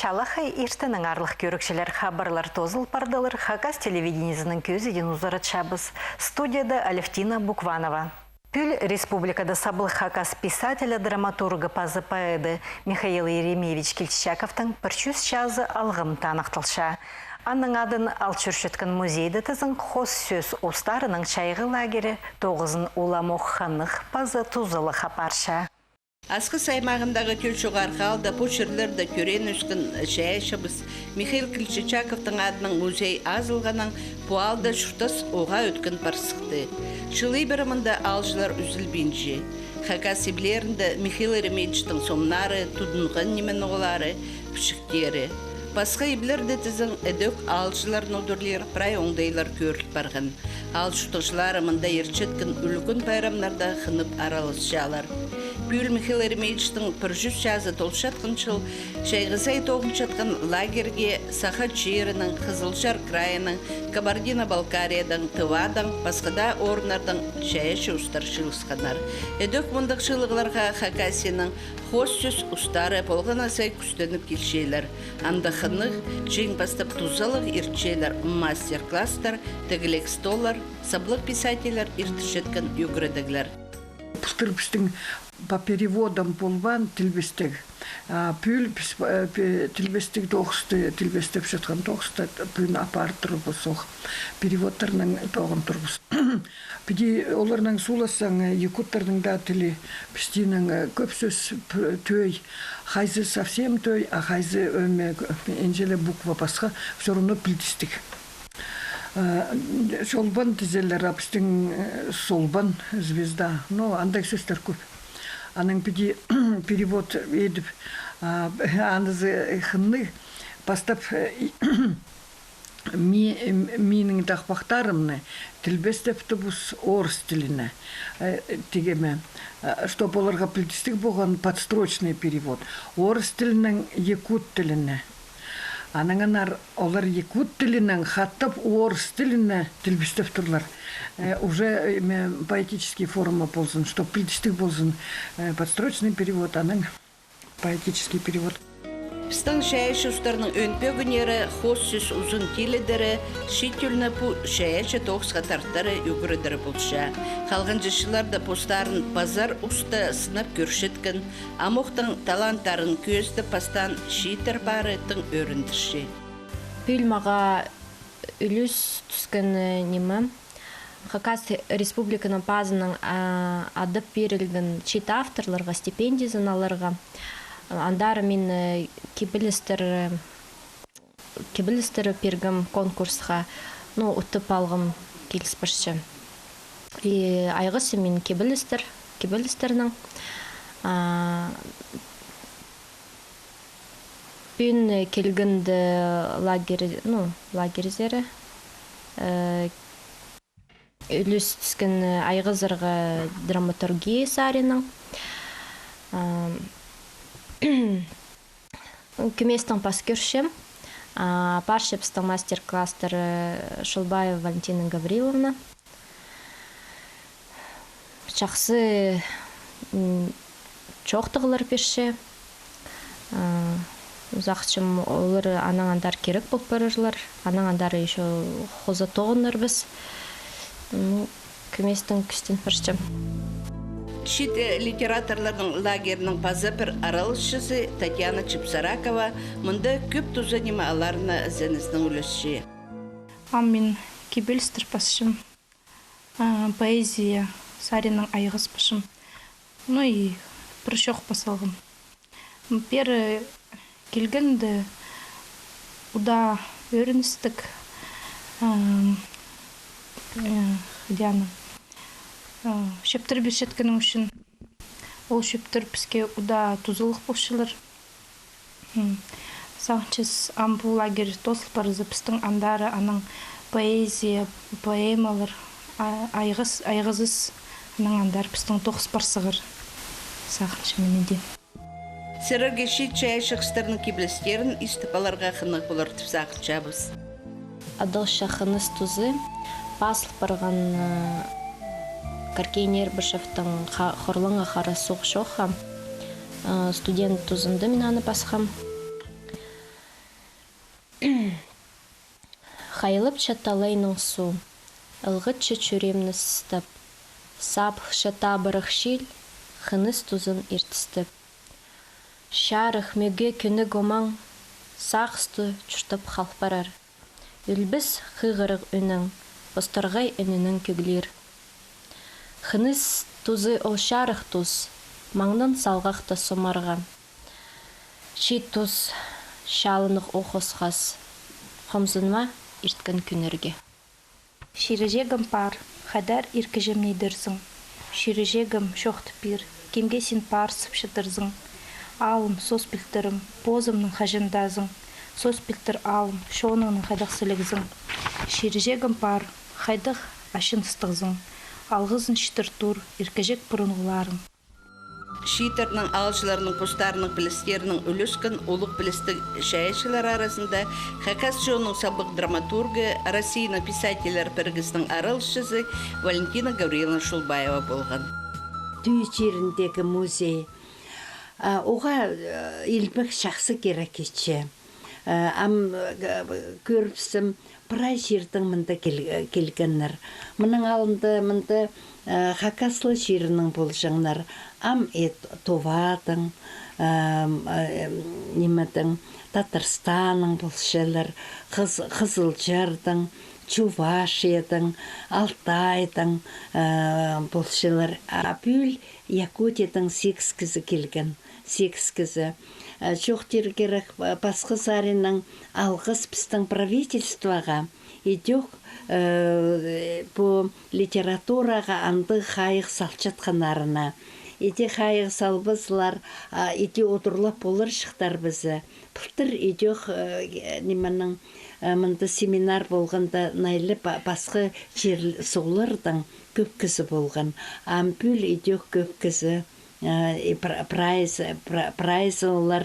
Чалахай иртінің арлық көрікшілер хабарлар тозыл пардалар Хакас телевидениесінің көзіден ұзары чабыз. Студияда Алевтина Букванова. Пүл республикада сабыл Хакас писателя, драматурга, пазы поэды Михаил Еремеевич Кельчаковтың пірчүз чазы алғым танықтылша. Анның адын Алчүршіткін музейді тізін қос сөз ұстарының чайғы лагері 9-ын уламоқ ханық пазы тузылы хапарша. Асқы саймағындағы Кельчуғарқалда пөшірлерді көрен өшкін шәйшібіз Михаил Кельчаковтың адының музей азылғанын пуалда шүртас оға өткін парсықты. Шылы бірімінде алжылар үзілбенже. Хакас иблерінде Михаил Еремеевичтің сомнары, тұдынған немен оғылары, пішіктері. Басқа иблерді тізін әдөк алжыларын өдірлер прай оңдайлар көріліп барған. Алжытықшылары мұнда ерчеткін үлгін байрамларда қынып аралысшалар. Пүл Михаил Еремеевичтің піржүз жазы толшатқын жыл шайғысай тоғыншатқын лагерге Саха Черінің, Қызылжар крайының, Кабардино-Балкариядан, Тывадан, басқада орнардың шайышы ұстар шылысқанар. Эдөк мұндық шылығыларға Хакасияның қос сөз ұстары болғана сай күстеніп келшейлер. Андақынық, жең бастап тузалық иртшейлер, мастер-класстар, тігілек столар, саблық писателер иртішеткен үгірдігілер. Пустырпыстың по переводам болван тілбестік. Пүл тілбестік тоғысты, тілбестіп жатқан тоғысты пүн апартыры бұсық. Переводтарының тоғын тұрбыз. Піде оларының суласаң, якуттардың да тілі пістінің көп сөз төй. Хайзы совсем төй, а хайзы энжелі буква басқа все равно пілдістік. Солбан тізелер апстың солбан звезда. Но андай сөздер көп. Аның піде перевод едіп, анызы қынны бастап менің дақпақтарымны тілбестепті бұс орыс тіліне. Тегеме, чтоб оларға пілдістік болған подстрочный перевод. Орыс тілінің якут тіліне. Анаңанар олар якут тілінен хаттап орыс тіліне тілбістеп тұрлар. Уже поэтический форма болсын, что пілдістік болсын подстрочный перевод, аның поэтический перевод. Пістің шәйші ұстарының өнпегінері, қос сөз ұзын келедері, шетеліні бұ шәйші тоғысқа тарттары үгірідері болша. Қалған жышыларда постарын базар ұста сынап көршеткен, амуқтың таланттарын көзді пастан шетер барыттың өріндіші. Пүлмаға үліс түскен немі. Хакас республиканың пазының адып берілген чет авторларға, стипендизін аларға. Андары мен кебілістері пергім конкурсқа ұттып алғым келіспіші. Айғысы мен кебілістерінің бүйін келгінді лагерізері үліс түскен айғызырға драматургия сарының Күместің пас көршім. Паршепстың мастер-кластары Шылбаева Валентина Гавриловна. Жақсы чоқтығылар перші. Зақчым олар анаңандар керек болып барырлар. Анаңандары еші қоза тоғыныр біз. Күместің күстен першім. Шет литераторлардың лагерінің пазы бір аралысшысы Татьяна Чепсаракова мұнда көп тұзы неме аларына зәніздің үлісші. Мен кебелістір пасшым, поэзия сарының айғыз пашым. И прыщоқ пасалғым. Пері келгенді ұда өріністік Диана. Шептір бешеткінің үшін ол шептір бізге ұда тұзылық болшылар. Саңчыз амбу лагері тосыл барызы біздің андары аның поэзия, поэмалар, айғызыз аның андар біздің тоқыс барсығыр. Сағыншы менеде. Сырырге шет чай шығыстарының кебілістерін истіпаларға қынық болартып сағыншабыз. Адыл шақыныз тұзы басыл барған Каркейнер Бышевтың хорлыңа қара соқ шоқам. Студент тұзынды мен аны басқам. Қайылып чаталайның су, ылғытчы чөремні сыстып, сап шата бұрық шил, хыныс тузын ертістіп. Шарық мөге күні гомаң, сақсты чүштіп қалпарар. Үлбіс қығырық үнің, остырғай үнінің күглер. Хыныс тузы ол шарық туз, маңнын салғақты сомарға. Ши туз, шалынық оқосқас, қомзынма ирткен күнерге. Ширежегім пар, хадар иркежем нейдірзің. Ширежегім шоқты пир, кемге сен парсып шыдырзың. Алым, сос білтірім, позымның хажындазың. Сос білтір алым, шоныңның хайдақсылегізің. Ширежегім пар, хайдық ашынстығзың. Алғызын шытыр тур, иркежек бұрынғыларың. Шитерның алшыларының постарының білістерінің үліскен олық білісті шәйшілер арасында Хакас жонның сабық драматургы Россияның писателер біргіздің аралшызы Валентина Гавриловна Шулбаева болған. Түй жеріндегі музей. Оға илбік шақсы керек етші. Көріпсім бірай жердің мұнда келгеннер. Мұның алынды мұнда Хакаслы жерінің болжаңнар. Товадың, немедің, Татарстаның болшылар, Қызылжардың, Чувашияның, Алтайдың болшылар. Бүл Якутияның 8 кізі келген, 8 кізі. Жоқтер керек басқы зарының алғыс біздің правительствоға идек по литератураға анды қайық салчатқанарына. Иде қайық салбызлар, иде отырлап болыр шықтар бізі. Пұлтыр идек неманың мұнда семинар болғанда найлы басқы жер соғылырдың көп кізі болған. Ампүл идек көп кізі. Прайз олар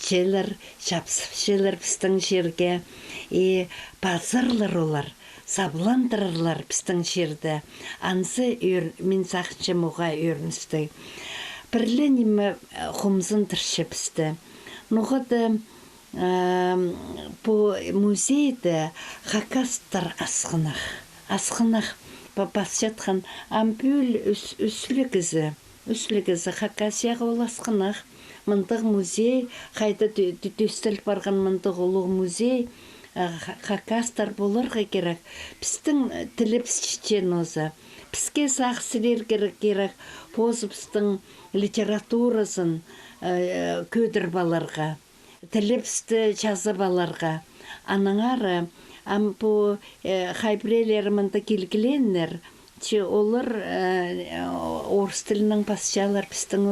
челер, шапсыпшелер біздің жерге. Пазырлар олар, сабландырырлар біздің жерді. Ансы мен сақыншы мұға өріністі. Бірлі неме құмзын тұршы бізді. Нұғыды по музейді Хакастар асқынақ. Бас жатқан ампүл үслігізі Хакасияға оласқынақ. Мұндық музей, қайда дөстіл барған мұндық ұлық музей, Хакастар болырға керек. Біздің тіліпс шечен өзі. Бізге сақсылер керек, позыпстың литературасын көдір баларға, тіліпсті жазы баларға. Анаңары, ампу хайбрелер мұнда келгіленер, олар орыс тілінің басшалар біздің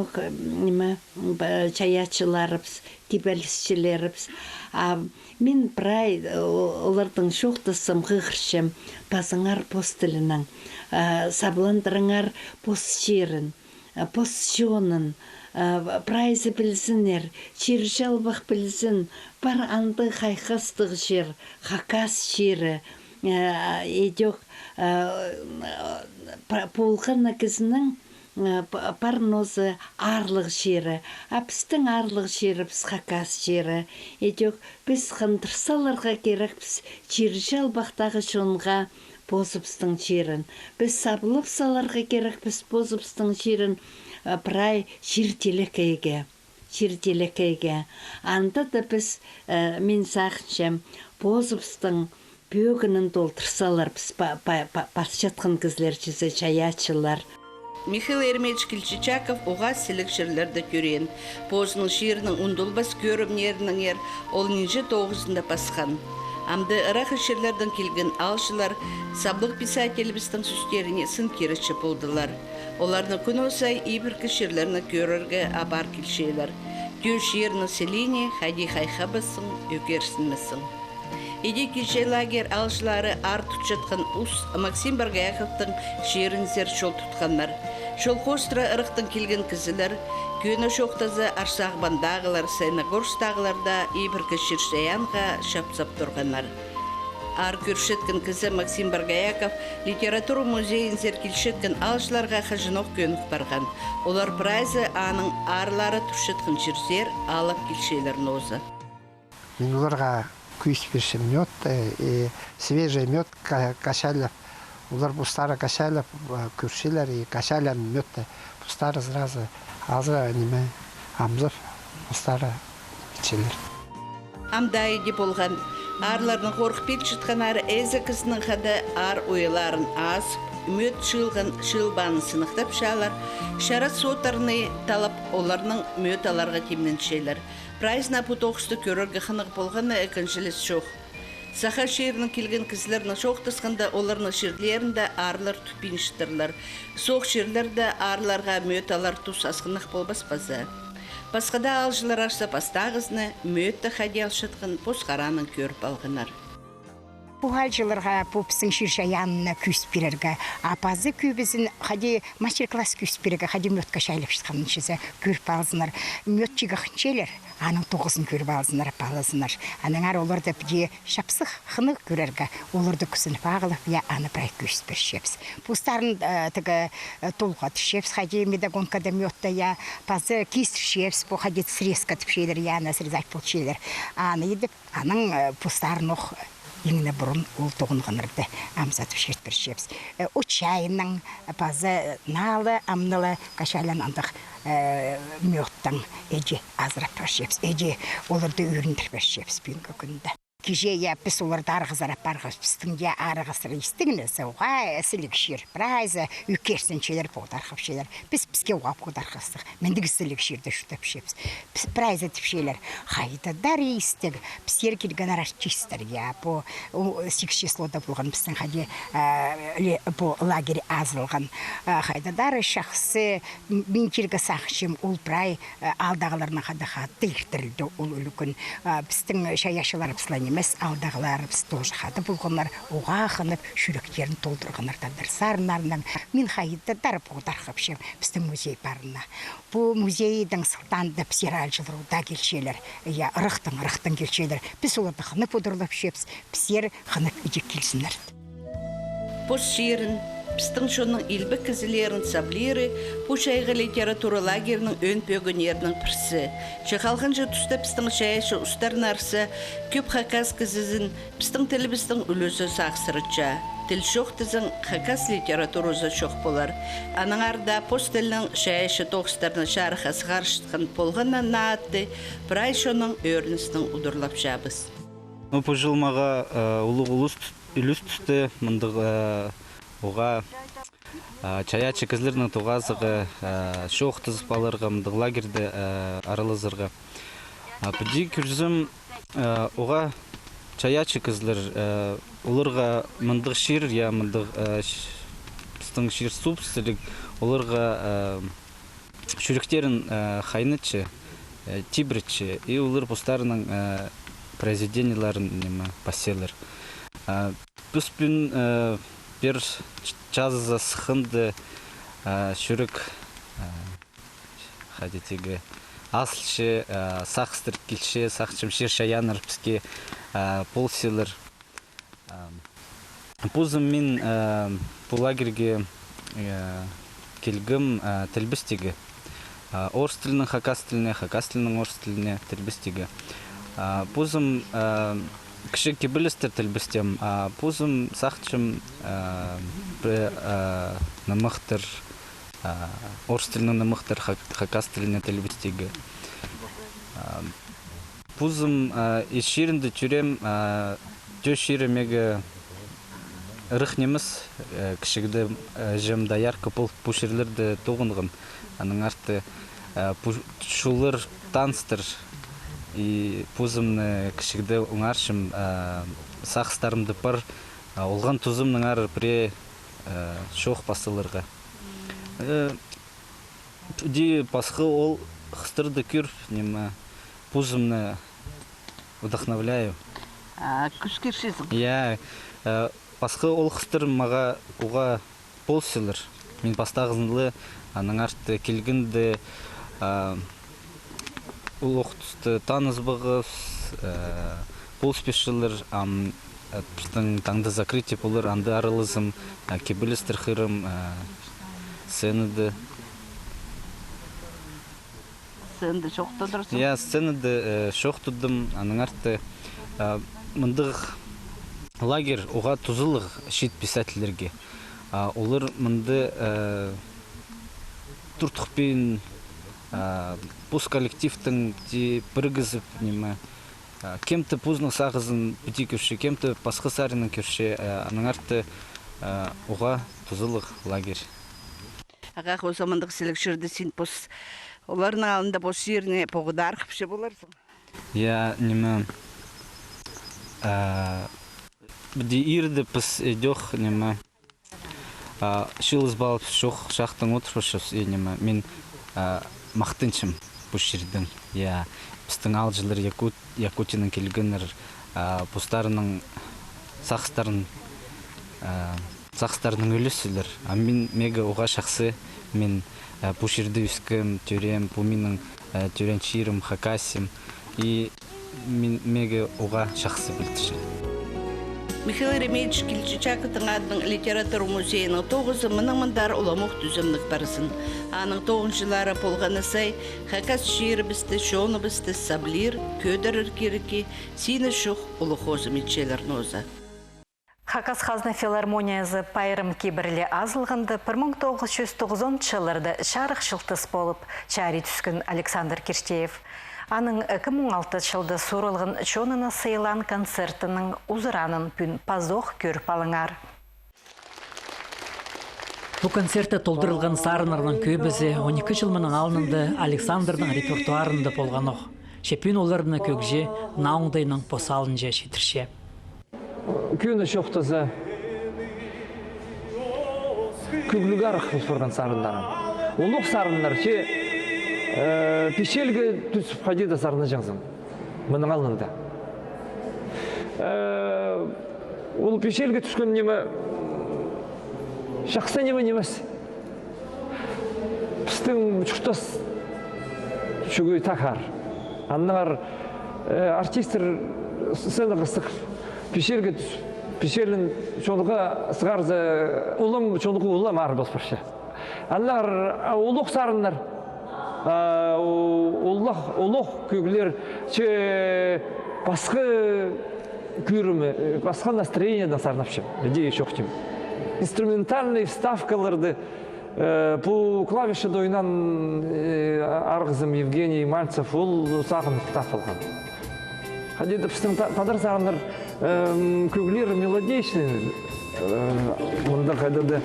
чаячыларыбыз, тибәлісшілерібіз. Мен бірай олардың шоқтысым ғығыршым басыңар пост тілінің, сабландырыңар пост жерін, пост жонын, прайзы білзінер, чиржалбақ білзін, бар анды қайқастық жер, Хакас жері, едек полғын кізінің парнозы арлық жері, біздің арлық жері біз Хакас жері, едек біз қындырсаларға керек біз чиржалбақтағы жонға позыпстың жерін, біз сабылып саларға керек біз позыпстың жерін, прай жертелекейге. Анда да біз мен сақыншам позыпстың бөгінін толтырсалар біз бас жатқан кізлер жүзі чаячылар. Михаил Ермеевич Кильчичаков оға сілік жерлерді көрен. Позының шерінің ұндылбас көрімнерінің ер ол 9-ында басқан. Амды ырақы шерлердің келген алшылар саблық писателіміздің сүстеріне сын керіші болдылар. Олардың күн осай ибіркі шерлеріні көрерге абар келшейлер. Түйі шерінің селіне хади хайхабысын, өкерсінмісін. Еде кеше лагер алшылары ар тұтшатқан ұс Максим Баргаяковтың шерін зер шол тұтқанлар. Шол қостыра ырықтың келген кізілер, көні шоқтазы Арсағбандағылар, Сайнагорстағыларда ибіркі шершаянға шапсап тұрғанлар. Ар көршеткен кізі Максим Баргаяков литература музейін зеркелшеткен алшыларға қажынық көнік барған. Олар прайзы аның арлары тұшеткен жерзер алып келшейлерін озы. Мен оларға күйспеші мед, и свежий мед качали. Улар бустары качали, күршилер, и качали мед. Бустары сразу азы неме амзов бустары içilir. Амдай деп болған арлардың қорқпек жұтқан ары әзі кісінің қады ар ойларын асып, мөт шылғын шылбаны сынықтап шалар, шара сотарны талап оларның мөт аларға темнен шейлер. Прайзна путоқысты көрерге қынық болғаны әкіншіліс шоқ. Саха шерінің келген кісілерінің шоқтысқанда оларның шерлерінде арлар түпіншіттірлер. Соқ шерлерді арларға мөт алар тұс асқынық болбас базы. Басқада алжылар ашса пастағызны мөтті қади алшытқын посқараның көріп алғынар. Бұғал жылырға попсын ширшаянына күс берерге, апазы көбізін қади мастер-класс күс берерге, қади мөтқа шайлып шытқанын шызы көріп алзынар. Мөт жиғықыншелер, аның тоғысын көріп алзынар, апалызынар. Аныңар оларды біде шапсық қынық көрерге, оларды күсін пағылып, я аны бірай күс бір шепс. Пустарын тұғы толғат шепс, қади медагонкада мөтті, я пазы кес шепс, бұл қади срезка түпшелер, я аны срезать полчелер. Аны едіп, аның пустарын оқ еңіне бұрын ол тоғынғанырды амзатып шерт бір шепс. Учайының пазы налы, амнылы қашайлан андық мөттің әже азырап бір шепс. Әже оларды өріндір бір шепс бүгінгі күнді. Кеже яппес оларды арғызарап барғыз пістің де арғысыры істігіні сауға әсілік шер. Бірайзы үкерсін челер бұғдарқып шелер. Біз-бізге оға бұғдарқыстық. Мендігі сілік шерді жұтып шепс. Бірайзы тіпшелер. Қайда дары істіг. Пістер келген арчистер. Бұ 8 числода болған біздің қаде бұ лагері азылған. Қайда дары шақсы мен келгі сақшым ол бірай алдағыларына қады қатты ектірілді ол үлікін. Біздің шаяшылар пыслан емес алдағылар тоже қады болғанлар оға қынып жүректерін толдырғанлар сарынарынан мен қайытты дарып оғдарқып шем біздің музей барына. Бұл музейдің сылтанды пісер алжылыруда келшелер, ұрықтың келшелер. Біз оларды қынып одырлып шепс, пісер қынып үдек келсінер. Пос шерін, пістің шоның илбі кізілерін саблері, пұшайғы литература лагерінің өн пөгінерінің пірсі. Шықалғын жы тұста пістің шайшы ұстарын арсы, көп қақас кізізін пістің тілі пістің үлісі сақсырытша. Тіл шоқтызың қақас литературузы шоқ болар. Аның арда пост тілінің шайшы тоқыстарына шарықасы қаршытқын болғаннан наатты, бір ай шоның өріністің ұдырлап жабыз. Бұл жылмаға ұлық үліс түсті мұндық оға чаячы кізлерінің туғазығы шоқтыз балырға мұндық лагерді арылызырға. Бұды күрзім оға чаячы кізлер оларға мұндық шир, я мұндық біздің шир субсилік оларға шүріктерін қайнытшы, тибрітші, и олар бұстарының произведенияларын паселер. Бұспін бір жазыза сықынды шүрік қадетегі асылшы, сақстыр келші, сақчым шер шаяныр бізге полселер. Бұзым мен бұл лагерге келгім тілбістегі. Орыс тілінің хакас тілінің орыс тіліне тілбістегі. Бұзым кіші кебілістер тілбістем, бұзым сақчым намықтыр, орыс тілінің намықтыр хакас тіліне тілбістегі. Бұзым ешерінді түрем, жө шеремегі ұрық неміз кішігді жемді ярқы бұл шерлерді тоғынғын. Аның арты шулыр таныстыр. И пузымны кішігді оңаршым сақыстарымды бар, олған тұзымның ары біре шоқ басылырға. Ди басқы ол қыстырды күр, нема пузымны вдохновляю. Күш кершесің? Я, басқы ол қыстыр маға оға полсылыр. Мен бастағызынлы, аның арты келгінді ол оқтысты таныз бұғыз, пол спешілер, біздің таңды закрытие болыр, анды арылызым, кебілістір қырым, сценады. Сценады шоқтыдырсың? Я, сценады шоқтыдым, аның арты мындық лагерь оға тузылық шет писательдерге. Олар мынды туртықпен пус коллективтің біргізіп неме кемті пузның сағызын біті көрші, кемті пасқы сарының көрші, аның арты оға тузылық лагерь. Аға қосамындық селекшірді сен пос олардың алында пос жеріне поғыдар қыпшы боларсың? Неме біде ирді пыс едеқ неме шылыз балып шоқ шақтың отырпышыз неме мен мақтыншым бұл жердің. Біздің алжылар Якутияның келгенер бұстарының сақстарының өлісілер. Мен мега оға шақсы мен бұл жерді үскім, түрем, бұл менің түрен ширым, хакасим. И мен мега оға шақсы білдіші. Михаил Еремеевич Килчичаковтың адының литература музейінің 9-ы мұныңмындар ұламық түзімлік барысын. Аның 9-жылары болғаны сай, хакас шиірбісті, шоныбісті, саблир, көдірір кереке, сені шуқ ұлы қозы метшелер ноза. Хакас хазна филармониясы пайрым кебірлі азылғанды 1990 жылырды шарық шылтыс болып чари түскін Александр Кирштеев. Аның 2016 жылды сұрылғын чонына сыйлан концертінің ұзыранын пүн пазоқ көріп алыңар. Бұл концертті толдырылған сарынарының көбізі 12 жыл мұның алынынды Александрның репертуарында болғанық. Шепін оларына көкже науңдайның посалынже шетірше. Күні шоқтызы көглігар қылшырған сарындарын. Олық сарындар пешелге түсіп қадеді сарыны жаңзым. Мұның алынында. Ол пешелге түскен немі шақса немес. Пістің жұқтас шүгей тақар. Аннағар артистер сцена қыстық пешелге түсіп, пешелін шонуға сығарзы ұлым, шонуға ұлым ары баспашы. Аннағар ұлық сарындар Олық көглер басқы көрімі, басқа настроенияден сарнапшым, идея шоқтым. Инструментальный вставкаларды бұл клавиші дойынан арғызым Евгений Мальцев ол сағын тафылған. Қадеді пістің тадар сағындар көглер мелодичный, мұнда қадеді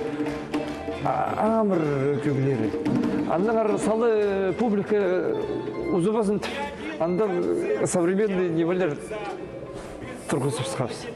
амыр көглері. Аннағар салы публика ұзыбасын анда современный невалер тұрғысып сықапсы.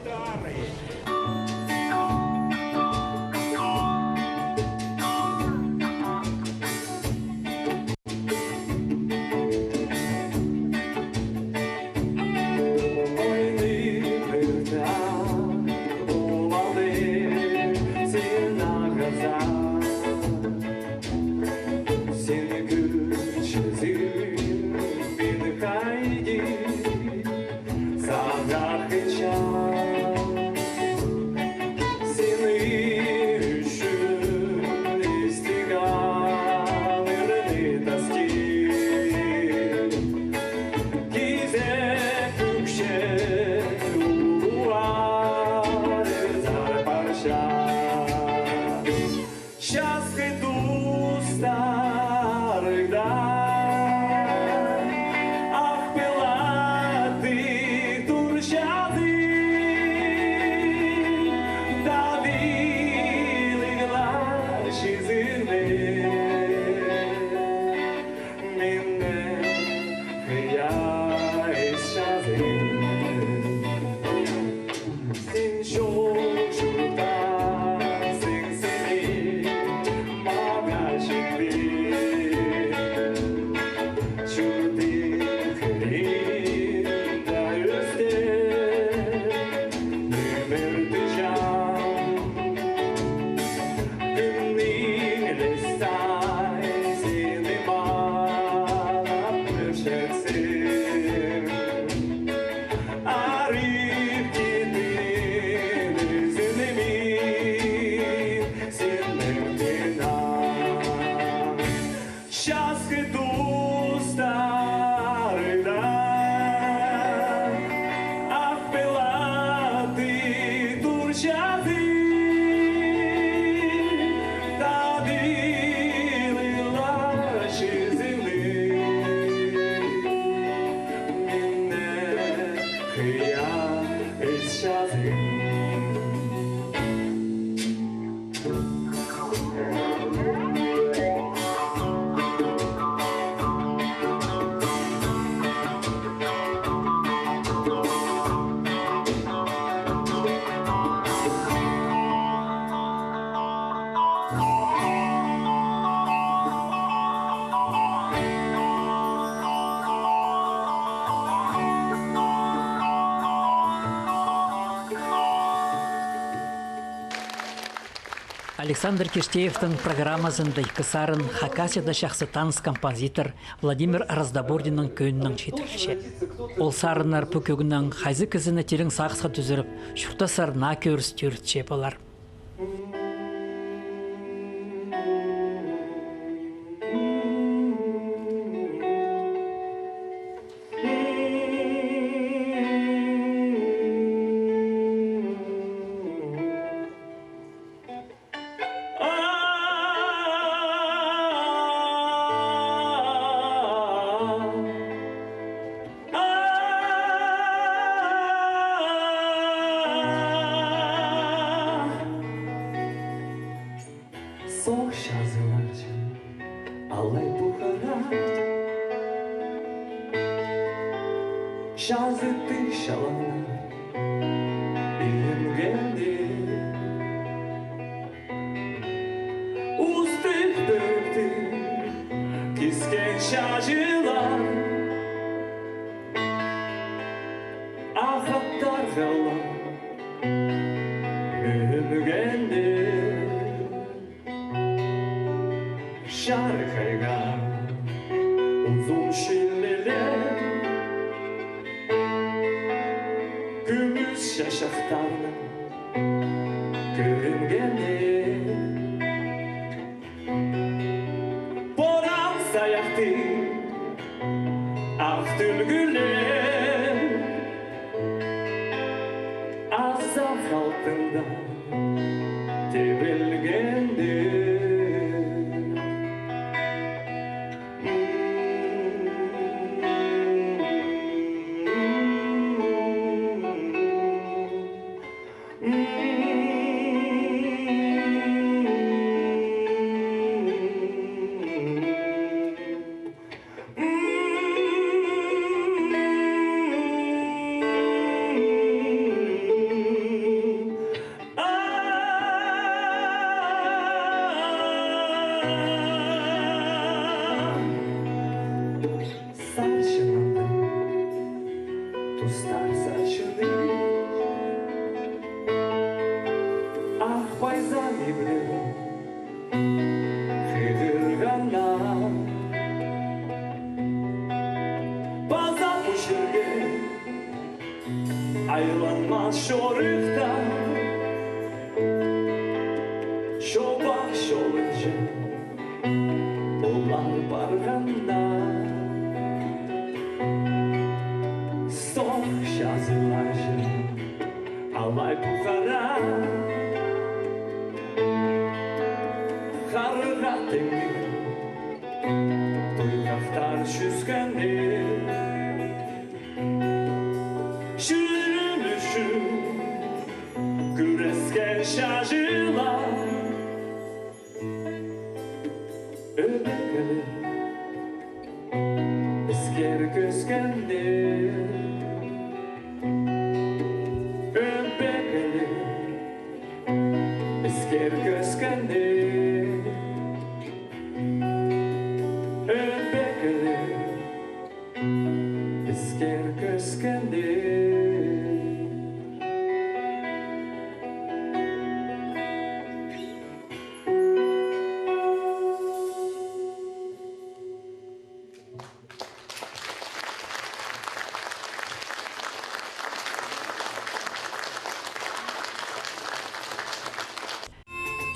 Александр Киштеевтің программасында икысарын Хакасияда шақсы таныс композитор Владимир Раздобординның көнінің жетірілші. Ол сарынар пөкөгінің қайзы кізіні терің сақсқа түзіріп, шұрта сарына көріс түртше болар.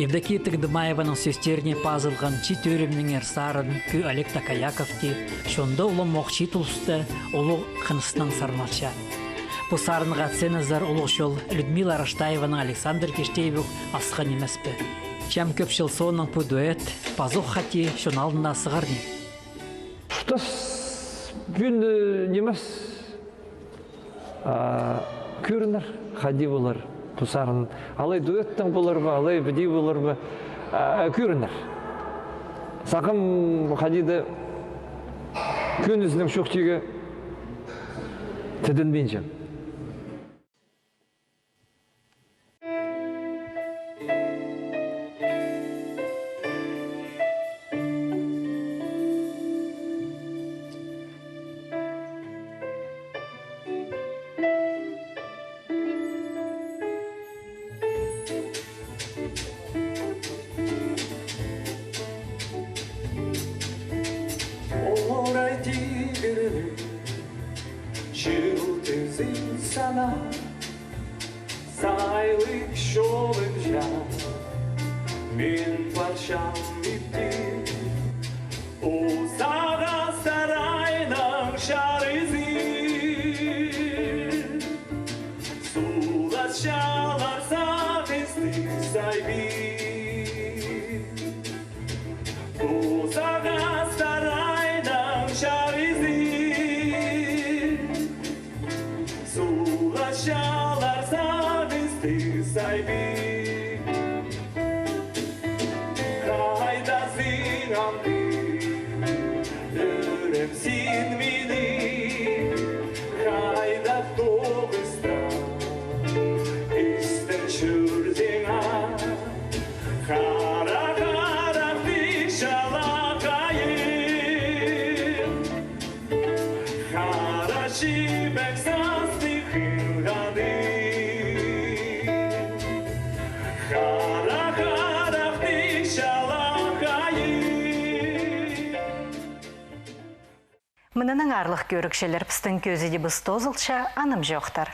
Евдокия Тагдымаеваның сөстеріне пазылған чи төрімнің сарын күй Олег Такаяковти, шонда ұлы моқчи тұлысты ұлы қынысының сарналша. Бұл сарынға ценазар ұлы шол Людмила Раштаеваның Александр Киштеевік асқан емеспі. Чем көп жыл соның бұл дуэт, пазуқ хати шоналында сығарни. Штас бүн немес көрінір, хади болар. Пусарын алай дуэттің болар ба, алай біди болар ба, көрінір. Сақым хадиді көнізінің шоқтегі тедінбейін жем. сана, сайлық жолым жан, мен патшам биттім. Озаға сарайның шарызын, сулас шалар сағызды сайбин. Озаға сарайның шарызын, сулас шалар сағызды сайбин. Қайдасың амды, Син мені қайда тоғыста, істің жүрдеңа, қара-қарақты жалақайын, қара жібек састы қылғадың, қара-қарақты жалақайын. Мынының арлық көрікшелер пістің көзі де біз тозылша аным жоқтар.